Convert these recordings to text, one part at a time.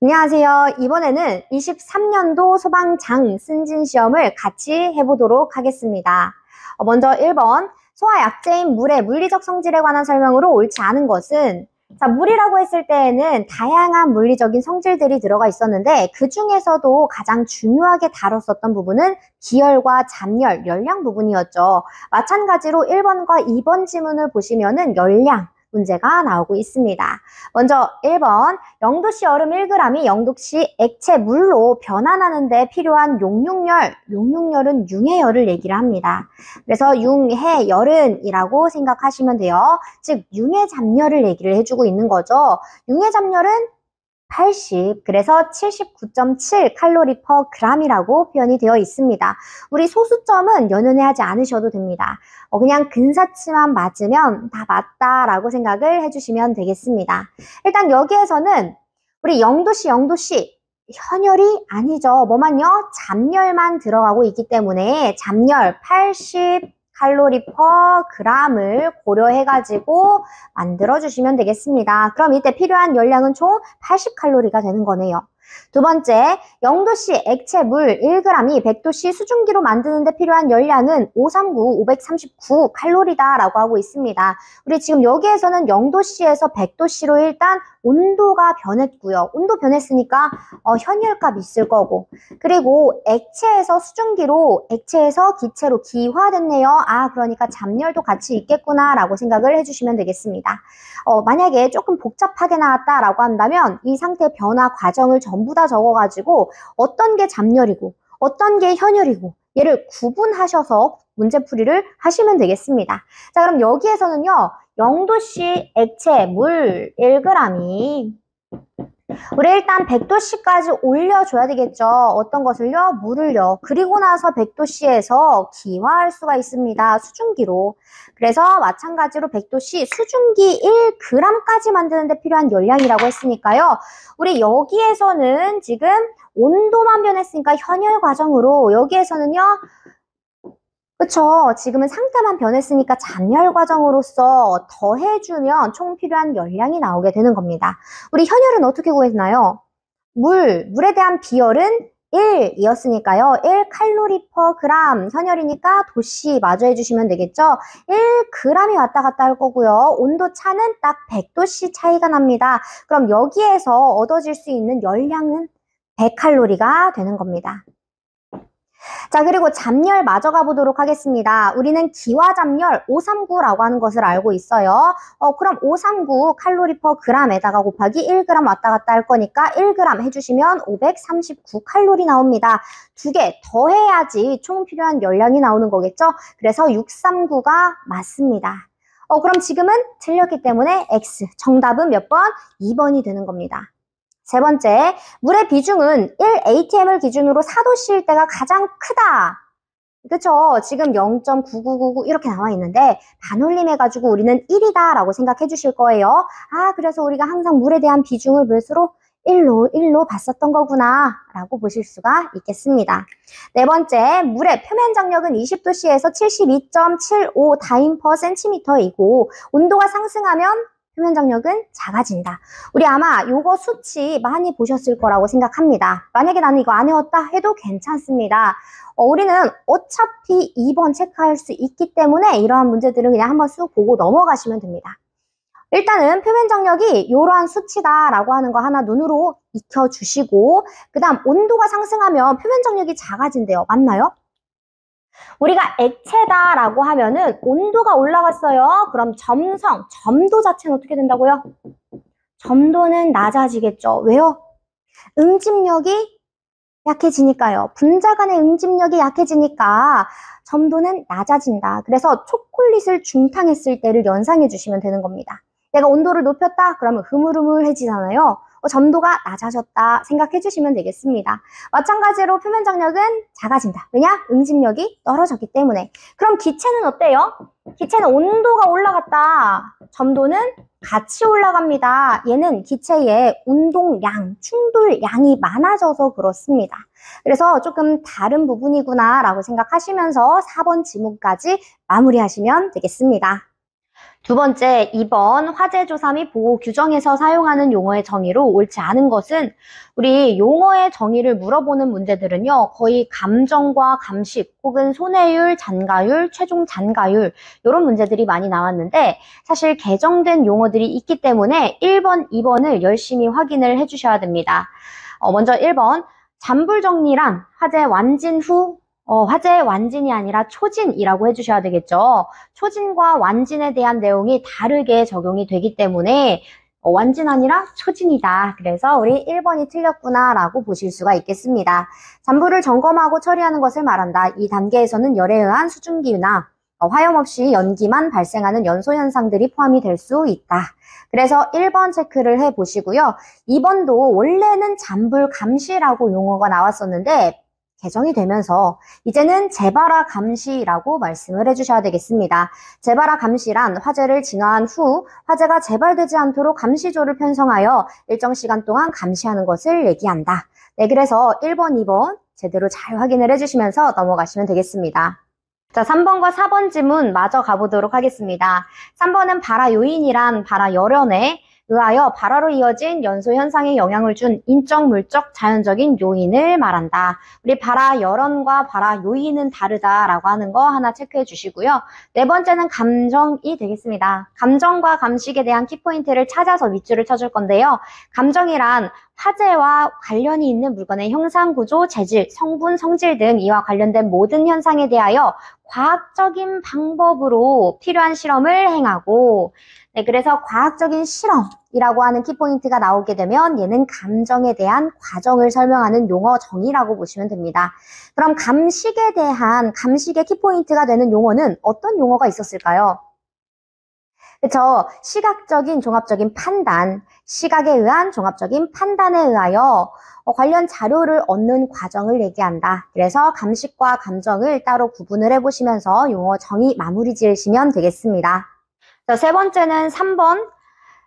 안녕하세요. 이번에는 23년도 소방장 승진 시험을 같이 해보도록 하겠습니다. 먼저 1번, 소화약제인 물의 물리적 성질에 관한 설명으로 옳지 않은 것은, 물이라고 했을 때에는 다양한 물리적인 성질들이 들어가 있었는데 그 중에서도 가장 중요하게 다뤘었던 부분은 기열과 잠열, 열량 부분이었죠. 마찬가지로 1번과 2번 지문을 보시면은 열량 문제가 나오고 있습니다. 먼저 1번, 0도씨 얼음 1g이 0도씨 액체 물로 변환하는 데 필요한 용융열, 용융열은 융해열을 얘기를 합니다. 그래서 융해열은 이라고 생각하시면 돼요. 즉 융해잡열을 얘기를 해주고 있는 거죠. 융해잡열은 80, 그래서 79.7 칼로리 퍼 g이라고 표현이 되어 있습니다. 우리 소수점은 연연해하지 않으셔도 됩니다. 그냥 근사치만 맞으면 다 맞다라고 생각을 해주시면 되겠습니다. 일단 여기에서는 우리 0도씨 현열이 아니죠. 뭐만요? 잡열만 들어가고 있기 때문에 잡열 80 칼로리 퍼 g을 고려해가지고 만들어주시면 되겠습니다. 그럼 이때 필요한 열량은 총 80칼로리가 되는 거네요. 두 번째, 0도씨 액체 물 1g이 100도씨 수증기로 만드는데 필요한 열량은 539 칼로리다 라고 하고 있습니다. 우리 지금 여기에서는 0도씨에서 100도씨로 일단 온도가 변했고요. 온도 변했으니까 현열값 있을 거고, 그리고 액체에서 수증기로 액체에서 기체로 기화됐네요. 그러니까 잡열도 같이 있겠구나 라고 생각을 해주시면 되겠습니다. 만약에 조금 복잡하게 나왔다라고 한다면 이 상태 변화 과정을 전부 다 적어가지고 어떤 게 잡열이고 어떤 게 현열이고 얘를 구분하셔서 문제풀이를 하시면 되겠습니다. 자, 그럼 여기에서는요, 0도씨 액체 물 1g이 우리 일단 100도씨까지 올려줘야 되겠죠. 어떤 것을요? 물을요. 그리고 나서 100도씨에서 기화할 수가 있습니다. 수증기로. 그래서 마찬가지로 100도씨 수증기 1g까지 만드는데 필요한 열량이라고 했으니까요. 우리 여기에서는 지금 온도만 변했으니까 현열 과정으로 여기에서는요. 그쵸. 지금은 상태만 변했으니까 잡열 과정으로서 더해주면 총 필요한 열량이 나오게 되는 겁니다. 우리 현열은 어떻게 구했나요? 물에 대한 비열은 1이었으니까요. 1 칼로리 퍼 그램, 현열이니까 도씨 마저 해주시면 되겠죠. 1g이 왔다 갔다 할 거고요. 온도 차는 딱 100도씨 차이가 납니다. 그럼 여기에서 얻어질 수 있는 열량은 100칼로리가 되는 겁니다. 자, 그리고 잡열 마저 가보도록 하겠습니다. 우리는 기화잡열 539라고 하는 것을 알고 있어요. 그럼 539 칼로리 퍼 g에다가 곱하기 1g 왔다 갔다 할 거니까 1g 해주시면 539 칼로리 나옵니다. 두 개 더해야지 총 필요한 열량이 나오는 거겠죠? 그래서 639가 맞습니다. 그럼 지금은 틀렸기 때문에 X, 정답은 몇 번? 2번이 되는 겁니다. 세 번째, 물의 비중은 1atm을 기준으로 4도씨일 때가 가장 크다. 그쵸? 지금 0.9999 이렇게 나와 있는데 반올림해가지고 우리는 1이다 라고 생각해 주실 거예요. 그래서 우리가 항상 물에 대한 비중을 몇으로? 1로 봤었던 거구나 라고 보실 수가 있겠습니다. 네 번째, 물의 표면 장력은 20도씨에서 72.75 다임 퍼 센티미터이고 온도가 상승하면 표면 장력은 작아진다. 우리 아마 요거 수치 많이 보셨을 거라고 생각합니다. 만약에 나는 이거 안 외웠다 해도 괜찮습니다. 우리는 어차피 2번 체크할 수 있기 때문에 이러한 문제들은 그냥 한번 쑥 보고 넘어가시면 됩니다. 일단은 표면 장력이 이러한 수치다라고 하는 거 하나 눈으로 익혀주시고 그 다음 온도가 상승하면 표면 장력이 작아진대요. 맞나요? 우리가 액체다라고 하면은 온도가 올라갔어요. 그럼 점도 자체는 어떻게 된다고요? 점도는 낮아지겠죠. 왜요? 응집력이 약해지니까요. 분자 간의 응집력이 약해지니까 점도는 낮아진다. 그래서 초콜릿을 중탕했을 때를 연상해 주시면 되는 겁니다. 내가 온도를 높였다? 그러면 흐물흐물해지잖아요. 점도가 낮아졌다 생각해 주시면 되겠습니다. 마찬가지로 표면 장력은 작아진다. 왜냐? 응집력이 떨어졌기 때문에. 그럼 기체는 어때요? 기체는 온도가 올라갔다. 점도는 같이 올라갑니다. 얘는 기체의 운동량, 충돌량이 많아져서 그렇습니다. 그래서 조금 다른 부분이구나 라고 생각하시면서 4번 지문까지 마무리하시면 되겠습니다. 두 번째, 2번 화재 조사 및 보호 규정에서 사용하는 용어의 정의로 옳지 않은 것은 우리 용어의 정의를 물어보는 문제들은요. 거의 감정과 감식 혹은 손해율, 잔가율, 최종 잔가율 이런 문제들이 많이 나왔는데 사실 개정된 용어들이 있기 때문에 1번, 2번을 열심히 확인을 해주셔야 됩니다. 먼저 1번 잔불정리란 화재 완진 후 화재의 완진이 아니라 초진이라고 해주셔야 되겠죠. 초진과 완진에 대한 내용이 다르게 적용이 되기 때문에 완진 아니라 초진이다. 그래서 우리 1번이 틀렸구나 라고 보실 수가 있겠습니다. 잔불을 점검하고 처리하는 것을 말한다. 이 단계에서는 열에 의한 수증기나 화염 없이 연기만 발생하는 연소 현상들이 포함이 될 수 있다. 그래서 1번 체크를 해보시고요. 2번도 원래는 잔불 감시라고 용어가 나왔었는데 개정이 되면서 이제는 재발화 감시라고 말씀을 해주셔야 되겠습니다. 재발화 감시란 화재를 진화한 후 화재가 재발되지 않도록 감시조를 편성하여 일정 시간 동안 감시하는 것을 얘기한다. 네, 그래서 1번, 2번 제대로 잘 확인을 해주시면서 넘어가시면 되겠습니다. 자, 3번과 4번 지문 마저 가보도록 하겠습니다. 3번은 발화 요인이란 발화 열연에 의하여 발화로 이어진 연소 현상에 영향을 준 인적, 물적, 자연적인 요인을 말한다. 우리 발화 열연과 발화 요인은 다르다라고 하는 거 하나 체크해 주시고요. 네 번째는 감정이 되겠습니다. 감정과 감식에 대한 키포인트를 찾아서 밑줄을 쳐줄 건데요. 감정이란 화재와 관련이 있는 물건의 형상, 구조, 재질, 성분, 성질 등 이와 관련된 모든 현상에 대하여 과학적인 방법으로 필요한 실험을 행하고 네, 그래서 과학적인 실험이라고 하는 키포인트가 나오게 되면 얘는 감정에 대한 과정을 설명하는 용어 정의라고 보시면 됩니다. 그럼 감식에 대한 감식의 키포인트가 되는 용어는 어떤 용어가 있었을까요? 그렇죠. 시각적인 종합적인 판단, 시각에 의한 종합적인 판단에 의하여 관련 자료를 얻는 과정을 얘기한다. 그래서 감식과 감정을 따로 구분을 해보시면서 용어 정의 마무리 지으시면 되겠습니다. 자, 세 번째는 3번.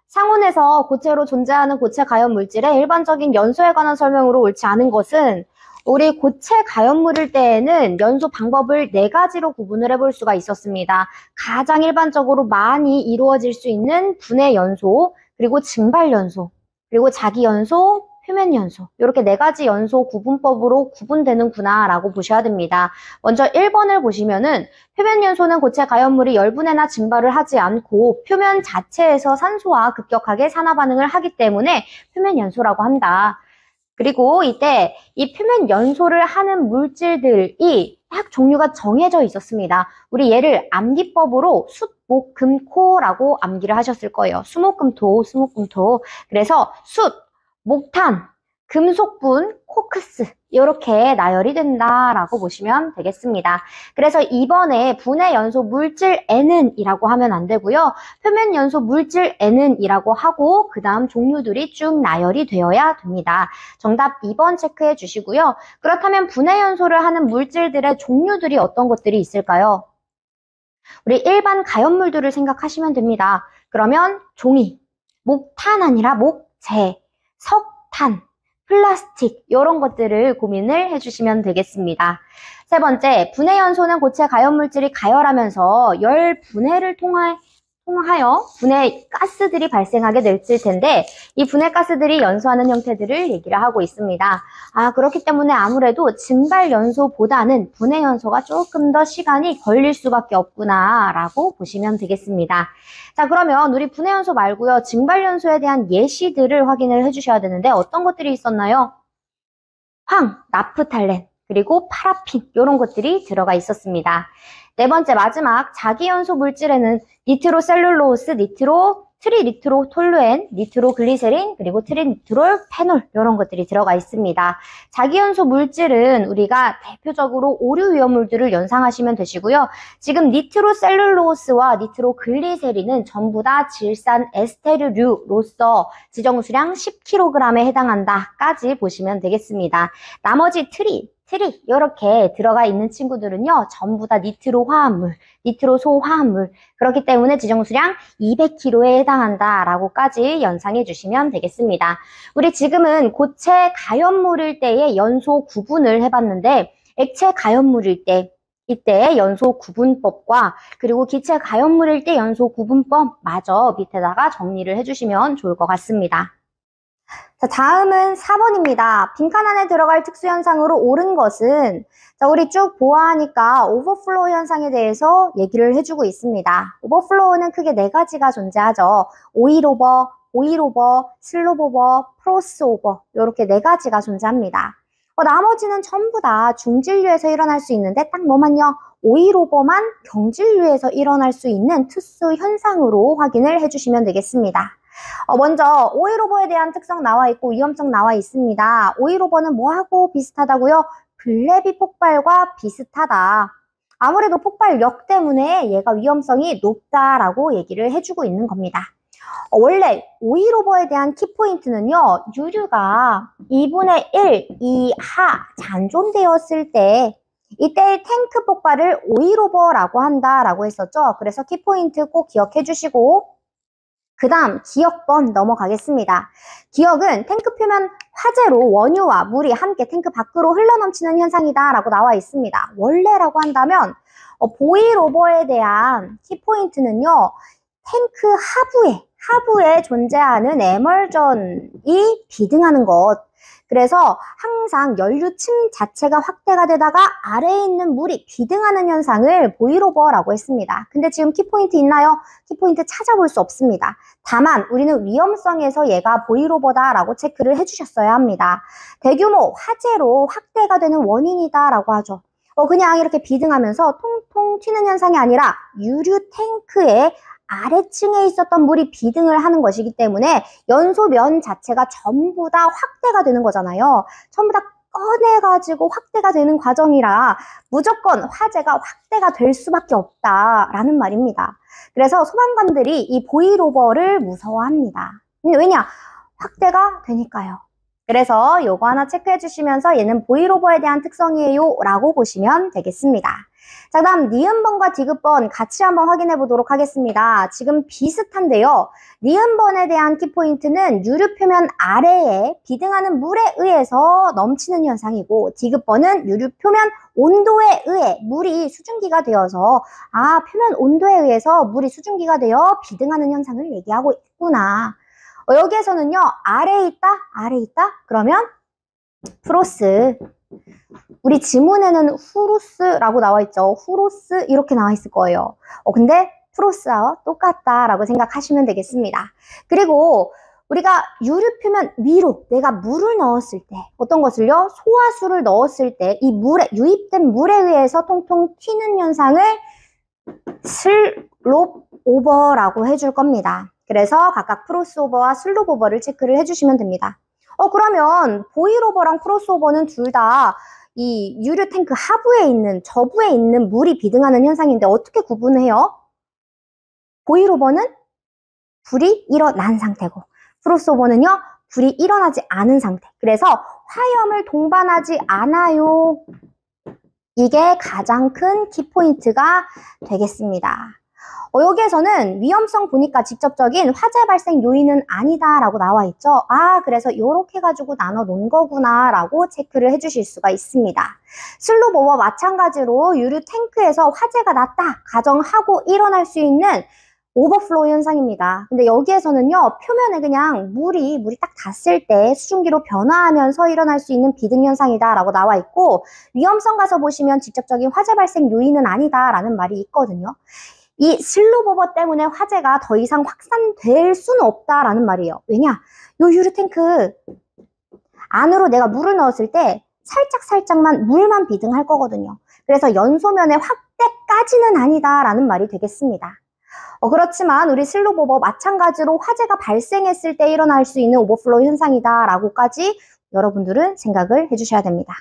상온에서 고체로 존재하는 고체 가연 물질의 일반적인 연소에 관한 설명으로 옳지 않은 것은 우리 고체 가연물일 때에는 연소 방법을 4가지로 구분을 해볼 수가 있었습니다. 가장 일반적으로 많이 이루어질 수 있는 분해 연소, 그리고 증발 연소, 그리고 자기 연소, 표면 연소 이렇게 4가지 연소 구분법으로 구분되는구나 라고 보셔야 됩니다. 먼저 1번을 보시면은 표면 연소는 고체 가연물이 열분해나 증발을 하지 않고 표면 자체에서 산소와 급격하게 산화 반응을 하기 때문에 표면 연소라고 한다. 그리고 이때 이 표면 연소를 하는 물질들이 딱 종류가 정해져 있었습니다. 우리 얘를 암기법으로 숫, 목, 금, 코라고 암기를 하셨을 거예요. 수목금토, 수목금토. 그래서 숫, 목탄, 금속분, 코크스 이렇게 나열이 된다라고 보시면 되겠습니다. 그래서 이번에 분해 연소 물질 N은 이라고 하면 안 되고요. 표면 연소 물질 N은 이라고 하고 그 다음 종류들이 쭉 나열이 되어야 됩니다. 정답 2번 체크해 주시고요. 그렇다면 분해 연소를 하는 물질들의 종류들이 어떤 것들이 있을까요? 우리 일반 가연물들을 생각하시면 됩니다. 그러면 종이, 목탄 아니라 목재, 석탄, 플라스틱 이런 것들을 고민을 해주시면 되겠습니다. 세 번째, 분해 연소는 고체 가연물질이 가열하면서 열 분해를 통하여 분해 가스들이 발생하게 될 텐데 이 분해 가스들이 연소하는 형태들을 얘기를 하고 있습니다. 그렇기 때문에 아무래도 증발 연소보다는 분해 연소가 조금 더 시간이 걸릴 수밖에 없구나 라고 보시면 되겠습니다. 자, 그러면 우리 분해 연소 말고요. 증발 연소에 대한 예시들을 확인을 해주셔야 되는데 어떤 것들이 있었나요? 황, 나프탈렌, 그리고 파라핀 이런 것들이 들어가 있었습니다. 네 번째 마지막 자기연소 물질에는 니트로셀룰로스, 트리니트로톨루엔, 니트로글리세린, 그리고 트리니트롤페놀 이런 것들이 들어가 있습니다. 자기연소 물질은 우리가 대표적으로 오류 위험물들을 연상하시면 되시고요. 지금 니트로셀룰로스와 니트로글리세린은 전부 다 질산 에스테르류로서 지정수량 10kg에 해당한다까지 보시면 되겠습니다. 나머지 트리 이렇게 들어가 있는 친구들은요. 전부 다 니트로 화합물, 니트로소 화합물 그렇기 때문에 지정수량 200kg에 해당한다라고까지 연상해 주시면 되겠습니다. 우리 지금은 고체 가연물일 때의 연소 구분을 해봤는데 액체 가연물일 때 이때 연소 구분법과 그리고 기체 가연물일 때 연소 구분법 마저 밑에다가 정리를 해주시면 좋을 것 같습니다. 자, 다음은 4번입니다. 빈칸 안에 들어갈 특수현상으로 옳은 것은 자, 우리 쭉 보아하니까 오버플로우 현상에 대해서 얘기를 해주고 있습니다. 오버플로우는 크게 네 가지가 존재하죠. 오일오버, 오일오버, 슬롭오버, 프로스오버 이렇게 네 가지가 존재합니다. 나머지는 전부 다 중진류에서 일어날 수 있는데 딱 뭐만요? 오일오버만 경진류에서 일어날 수 있는 특수 현상으로 확인을 해주시면 되겠습니다. 먼저 오일오버에 대한 특성 나와 있고 위험성 나와 있습니다. 오일오버는 뭐하고 비슷하다고요? 블레비 폭발과 비슷하다. 아무래도 폭발력 때문에 얘가 위험성이 높다라고 얘기를 해주고 있는 겁니다. 원래 오일오버에 대한 키포인트는요. 유류가 2분의 1 이하 잔존되었을 때 이때 탱크 폭발을 오일오버라고 한다라고 했었죠. 그래서 키포인트 꼭 기억해 주시고 그 다음 기역번 넘어가겠습니다. 기역은 탱크 표면 화재로 원유와 물이 함께 탱크 밖으로 흘러넘치는 현상이다 라고 나와 있습니다. 원래라고 한다면 보일오버에 대한 키포인트는요. 탱크 하부에 존재하는 에멀전이 비등하는 것. 그래서 항상 연료층 자체가 확대가 되다가 아래에 있는 물이 비등하는 현상을 보일오버라고 했습니다. 근데 지금 키포인트 있나요? 키포인트 찾아볼 수 없습니다. 다만 우리는 위험성에서 얘가 보일오버다라고 체크를 해주셨어야 합니다. 대규모 화재로 확대가 되는 원인이다라고 하죠. 그냥 이렇게 비등하면서 통통 튀는 현상이 아니라 유류 탱크에 아래층에 있었던 물이 비등을 하는 것이기 때문에 연소면 자체가 전부 다 확대가 되는 거잖아요. 전부 다 꺼내가지고 확대가 되는 과정이라 무조건 화재가 확대가 될 수밖에 없다라는 말입니다. 그래서 소방관들이 이 보일오버를 무서워합니다. 왜냐? 확대가 되니까요. 그래서 요거 하나 체크해 주시면서 얘는 보일오버에 대한 특성이에요 라고 보시면 되겠습니다. 자, 다음 니은번과 디귿번 같이 한번 확인해 보도록 하겠습니다. 지금 비슷한데요. 니은번에 대한 키포인트는 유류 표면 아래에 비등하는 물에 의해서 넘치는 현상이고 디귿번은 유류 표면 온도에 의해 물이 수증기가 되어서 표면 온도에 의해서 물이 수증기가 되어 비등하는 현상을 얘기하고 있구나. 여기에서는요. 아래에 있다? 그러면 프로스. 우리 지문에는 후루스라고 나와 있죠. 후로스 이렇게 나와 있을 거예요. 근데 프로스와 똑같다라고 생각하시면 되겠습니다. 그리고 우리가 유류 표면 위로 내가 물을 넣었을 때 어떤 것을요? 소화수를 넣었을 때 이 물에 유입된 물에 의해서 통통 튀는 현상을 슬롭 오버라고 해줄 겁니다. 그래서 각각 프로스 오버와 슬롭 오버를 체크를 해주시면 됩니다. 그러면 보일오버랑 크로스오버는 둘 다 이 유류 탱크 하부에 있는 저부에 있는 물이 비등하는 현상인데 어떻게 구분해요? 보일오버는 불이 일어난 상태고 크로스오버는요 불이 일어나지 않은 상태. 그래서 화염을 동반하지 않아요. 이게 가장 큰 키포인트가 되겠습니다. 여기에서는 위험성 보니까 직접적인 화재 발생 요인은 아니다 라고 나와 있죠. 그래서 이렇게 가지고 나눠 놓은 거구나 라고 체크를 해주실 수가 있습니다. 슬롭 오버 마찬가지로 유류 탱크에서 화재가 났다 가정하고 일어날 수 있는 오버플로우 현상입니다. 근데 여기에서는요 표면에 그냥 물이 딱 닿았을 때 수증기로 변화하면서 일어날 수 있는 비등 현상이다 라고 나와 있고 위험성 가서 보시면 직접적인 화재 발생 요인은 아니다 라는 말이 있거든요. 이 슬롭 오버 때문에 화재가 더 이상 확산될 수는 없다라는 말이에요. 왜냐? 요 유류 탱크 안으로 내가 물을 넣었을 때 살짝만 물만 비등할 거거든요. 그래서 연소면의 확대까지는 아니다라는 말이 되겠습니다. 그렇지만 우리 슬롭 오버 마찬가지로 화재가 발생했을 때 일어날 수 있는 오버플로우 현상이다라고까지 여러분들은 생각을 해주셔야 됩니다.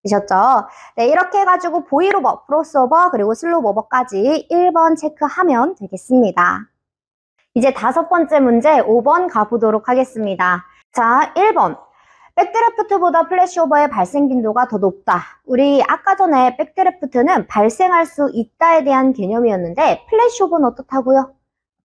되셨죠? 네, 이렇게 해가지고 보일오버, 크로스오버, 그리고 슬롭 오버까지 1번 체크하면 되겠습니다. 이제 5번째 문제 5번 가보도록 하겠습니다. 자, 1번. 백드래프트보다 플래시오버의 발생 빈도가 더 높다. 우리 아까 전에 백드래프트는 발생할 수 있다에 대한 개념이었는데 플래시오버는 어떻다고요?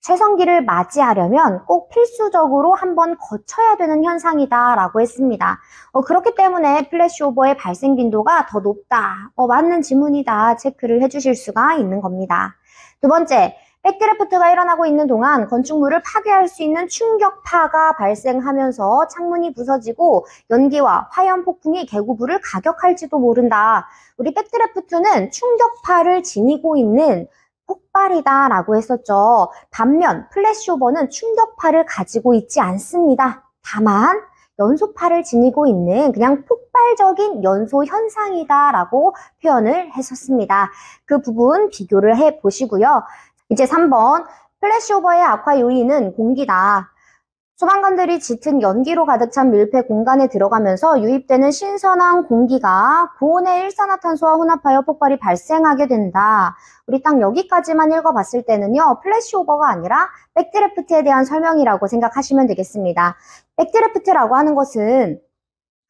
최성기를 맞이하려면 꼭 필수적으로 한번 거쳐야 되는 현상이다라고 했습니다. 그렇기 때문에 플래시오버의 발생 빈도가 더 높다. 맞는 지문이다. 체크를 해주실 수가 있는 겁니다. 두 번째, 백드래프트가 일어나고 있는 동안 건축물을 파괴할 수 있는 충격파가 발생하면서 창문이 부서지고 연기와 화염 폭풍이 개구부를 가격할지도 모른다. 우리 백드래프트는 충격파를 지니고 있는 폭발이다라고 했었죠. 반면 플래시오버는 충격파를 가지고 있지 않습니다. 다만 연소파를 지니고 있는 그냥 폭발적인 연소 현상이다라고 표현을 했었습니다. 그 부분 비교를 해보시고요. 이제 3번, 플래시오버의 악화 요인은 공기다. 소방관들이 짙은 연기로 가득 찬 밀폐 공간에 들어가면서 유입되는 신선한 공기가 고온의 일산화탄소와 혼합하여 폭발이 발생하게 된다. 우리 딱 여기까지만 읽어봤을 때는요, 플래시오버가 아니라 백드래프트에 대한 설명이라고 생각하시면 되겠습니다. 백드래프트라고 하는 것은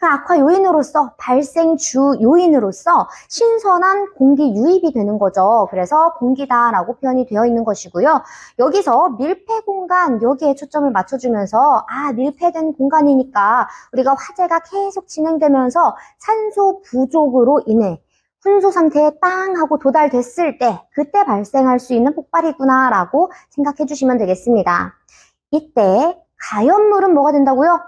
그 악화 요인으로서, 발생 주 요인으로서 신선한 공기 유입이 되는 거죠. 그래서 공기다라고 표현이 되어 있는 것이고요. 여기서 밀폐 공간, 여기에 초점을 맞춰주면서 밀폐된 공간이니까 우리가 화재가 계속 진행되면서 산소 부족으로 인해 훈수 상태에 땅 하고 도달됐을 때 그때 발생할 수 있는 폭발이구나 라고 생각해 주시면 되겠습니다. 이때 가연물은 뭐가 된다고요?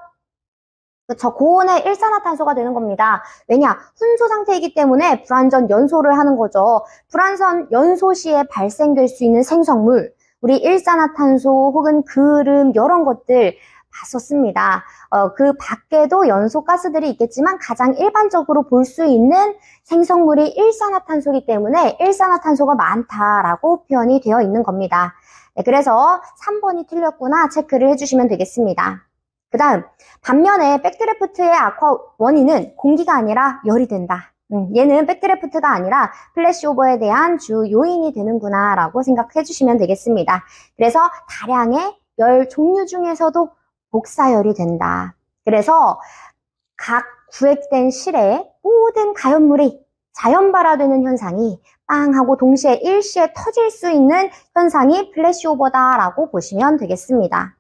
그렇죠. 고온의 일산화탄소가 되는 겁니다. 왜냐? 훈수 상태이기 때문에 불완전 연소를 하는 거죠. 불완전 연소 시에 발생될 수 있는 생성물, 우리 일산화탄소 혹은 그름 이런 것들 봤었습니다. 그 밖에도 연소 가스들이 있겠지만 가장 일반적으로 볼 수 있는 생성물이 일산화탄소이기 때문에 일산화탄소가 많다라고 표현이 되어 있는 겁니다. 네, 그래서 3번이 틀렸구나 체크를 해주시면 되겠습니다. 그 다음, 반면에 백드래프트의 악화 원인은 공기가 아니라 열이 된다. 얘는 백드래프트가 아니라 플래시오버에 대한 주 요인이 되는구나 라고 생각해 주시면 되겠습니다. 그래서 다량의 열 종류 중에서도 복사열이 된다. 그래서 각 구획된 실에 모든 가연물이 자연 발화되는 현상이 빵 하고 동시에 일시에 터질 수 있는 현상이 플래시오버다라고 보시면 되겠습니다.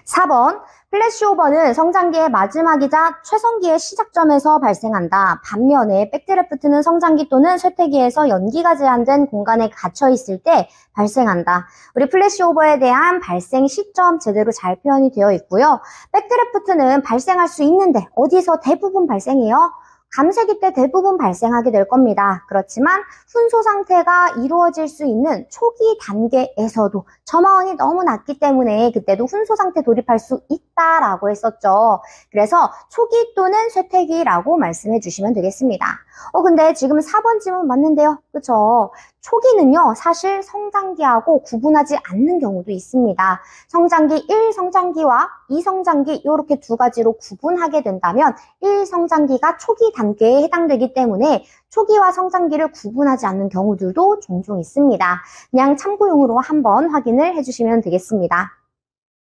4번, 플래시오버는 성장기의 마지막이자 최성기의 시작점에서 발생한다. 반면에 백드래프트는 성장기 또는 쇠퇴기에서 연기가 제한된 공간에 갇혀 있을 때 발생한다. 우리 플래시오버에 대한 발생 시점 제대로 잘 표현이 되어 있고요. 백드래프트는 발생할 수 있는데 어디서 대부분 발생해요? 감쇄기 때 대부분 발생하게 될 겁니다. 그렇지만 훈소 상태가 이루어질 수 있는 초기 단계에서도 점화원이 너무 낮기 때문에 그때도 훈소 상태 돌입할 수 있다라고 했었죠. 그래서 초기 또는 쇠퇴기라고 말씀해 주시면 되겠습니다. 근데 지금 4번 질문 맞는데요. 그쵸? 초기는요, 사실 성장기하고 구분하지 않는 경우도 있습니다. 성장기 1 성장기와 2 성장기 이렇게 두 가지로 구분하게 된다면 1 성장기가 초기 단계에 해당되기 때문에 초기와 성장기를 구분하지 않는 경우들도 종종 있습니다. 그냥 참고용으로 한번 확인을 해주시면 되겠습니다.